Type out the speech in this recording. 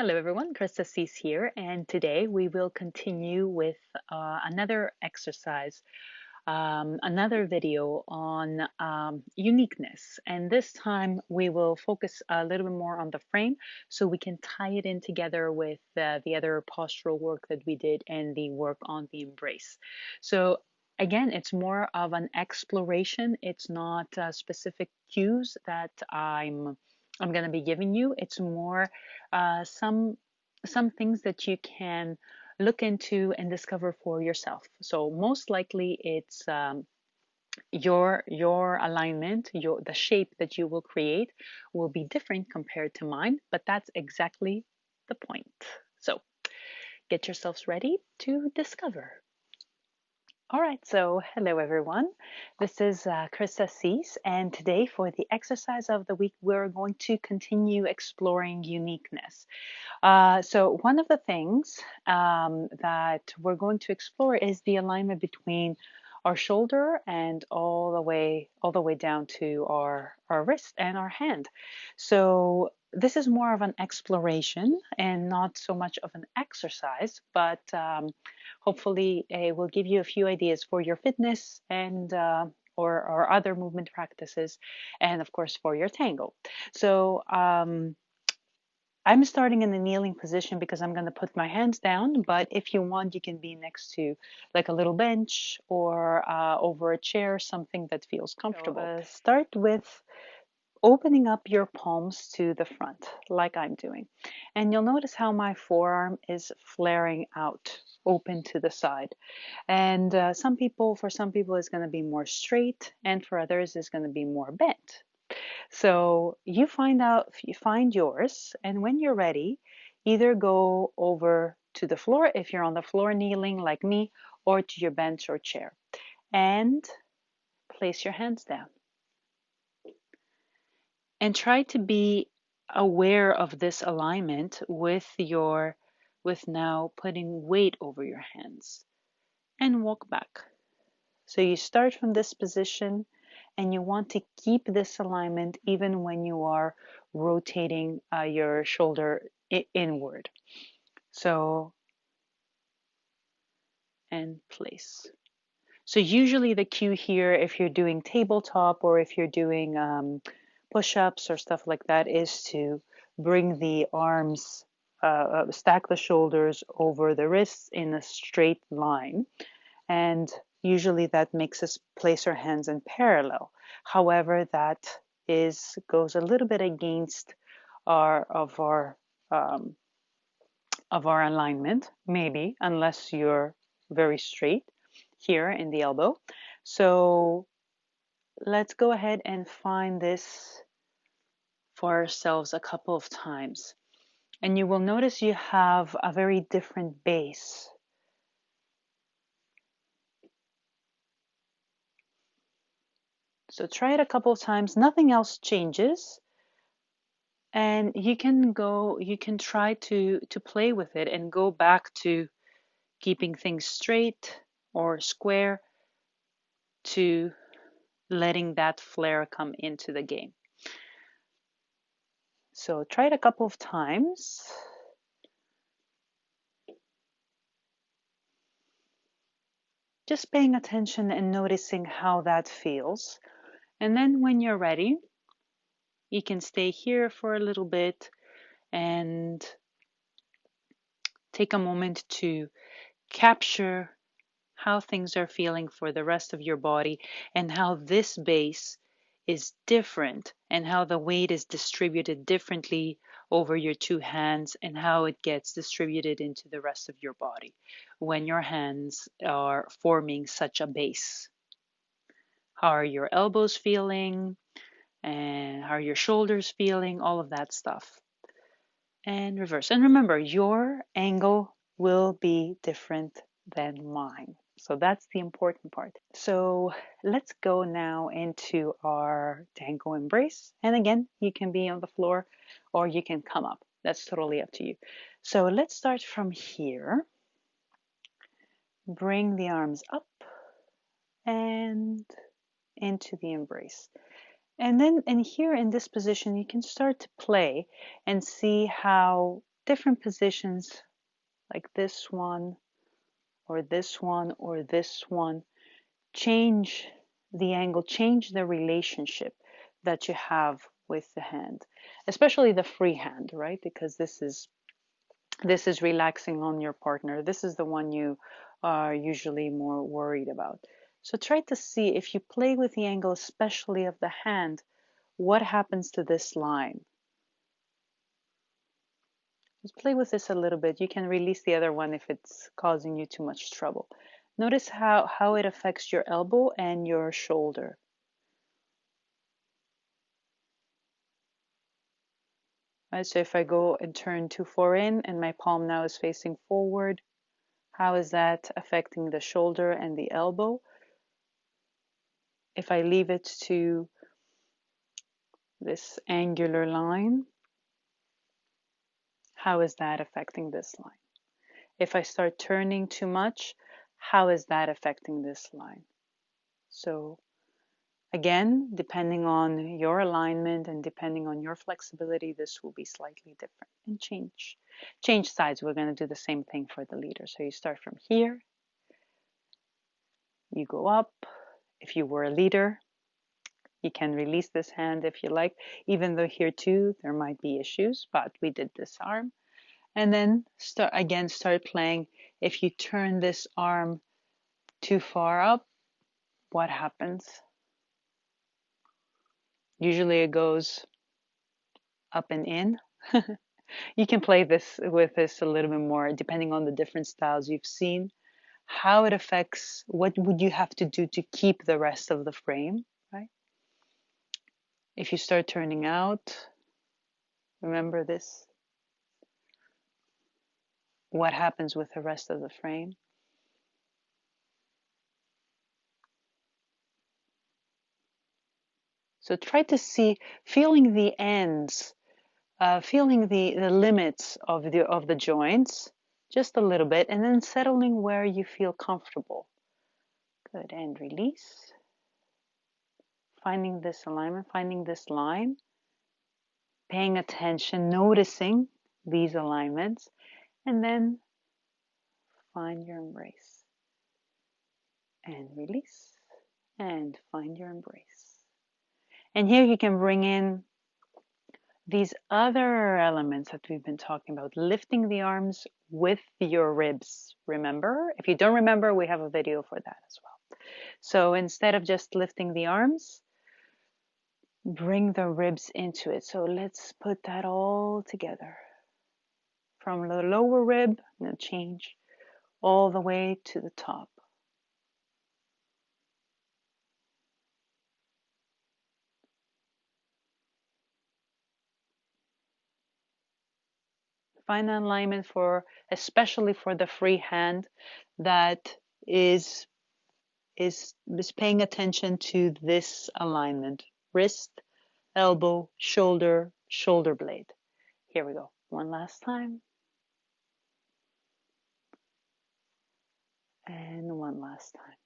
Hello everyone, Chrisa here, and today we will continue with another exercise, another video on uniqueness. And this time we will focus a little bit more on the frame so we can tie it in together with the other postural work that we did and the work on the embrace. So again, it's more of an exploration. It's not specific cues that I'm going to be giving you. It's more uh, some some things that you can look into and discover for yourself. So most likely it's your alignment, the shape that you will create will be different compared to mine, but that's exactly the point. So get yourselves ready to discover. All right, so hello everyone. This is Chrisa and today for the exercise of the week, we're going to continue exploring uniqueness. So one of the things that we're going to explore is the alignment between our shoulder and all the way down to our wrist and our hand. So this is more of an exploration and not so much of an exercise, but hopefully it will give you a few ideas for your fitness and or other movement practices, and of course for your tango. So I'm starting in the kneeling position because I'm going to put my hands down, but if you want, you can be next to like a little bench or over a chair, something that feels comfortable. So, start with opening up your palms to the front, like I'm doing. And you'll notice how my forearm is flaring out, open to the side. And for some people, it's going to be more straight, and for others, it's going to be more bent. So you find yours, and when you're ready, either go over to the floor if you're on the floor kneeling like me, or to your bench or chair, and place your hands down. And try to be aware of this alignment with now putting weight over your hands and walk back. So you start from this position and you want to keep this alignment even when you are rotating your shoulder inward. So, and place. So usually the cue here, if you're doing tabletop or if you're doing push-ups or stuff like that, is to bring the arms, stack the shoulders over the wrists in a straight line. And usually that makes us place our hands in parallel. However, that goes a little bit against our of our alignment, maybe, unless you're very straight here in the elbow. So let's go ahead and find this for ourselves a couple of times. And you will notice you have a very different base. So try it a couple of times, nothing else changes. And you can try to play with it and go back to keeping things straight or square to letting that flare come into the game. So try it a couple of times. Just paying attention and noticing how that feels. And then when you're ready, you can stay here for a little bit and take a moment to capture how things are feeling for the rest of your body and how this base is different and how the weight is distributed differently over your two hands and how it gets distributed into the rest of your body when your hands are forming such a base. How are your elbows feeling? And how are your shoulders feeling? All of that stuff. And reverse. And remember, your angle will be different than mine. So that's the important part. So let's go now into our tango embrace. And again, you can be on the floor or you can come up. That's totally up to you. So let's start from here. Bring the arms up and into the embrace. And then here in this position, you can start to play and see how different positions like this one or this one or this one. Change the angle, change the relationship that you have with the hand, especially the free hand, right? Because this is relaxing on your partner. This is the one you are usually more worried about. So try to see if you play with the angle, especially of the hand, what happens to this line. Just play with this a little bit. You can release the other one if it's causing you too much trouble. Notice how it affects your elbow and your shoulder. Right, so if I go and turn too far in and my palm now is facing forward, how is that affecting the shoulder and the elbow? If I leave it to this angular line, how is that affecting this line? If I start turning too much, how is that affecting this line? So again, depending on your alignment and depending on your flexibility, this will be slightly different. And change sides. We're going to do the same thing for the leader. So you start from here, you go up. If you were a leader, you can release this hand if you like, even though here too there might be issues, but we did this arm. And then start playing. If you turn this arm too far up, what happens? Usually it goes up and in. You can play this with this a little bit more depending on the different styles you've seen, how it affects, what would you have to do to keep the rest of the frame, right? If you start turning out, remember this, what happens with the rest of the frame? So try to see, feeling the ends, feeling the limits of the joints just a little bit, and then settling where you feel comfortable. Good, and release. Finding this alignment, finding this line, paying attention, noticing these alignments, and then find your embrace. And release, and find your embrace. And here you can bring in these other elements that we've been talking about, lifting the arms with your ribs. Remember? If you don't remember, we have a video for that as well. So instead of just lifting the arms, bring the ribs into it. So let's put that all together. From the lower rib, now change all the way to the top. Find an alignment for, especially for the free hand, that is paying attention to this alignment. Wrist, elbow, shoulder, shoulder blade. Here we go. One last time. And one last time.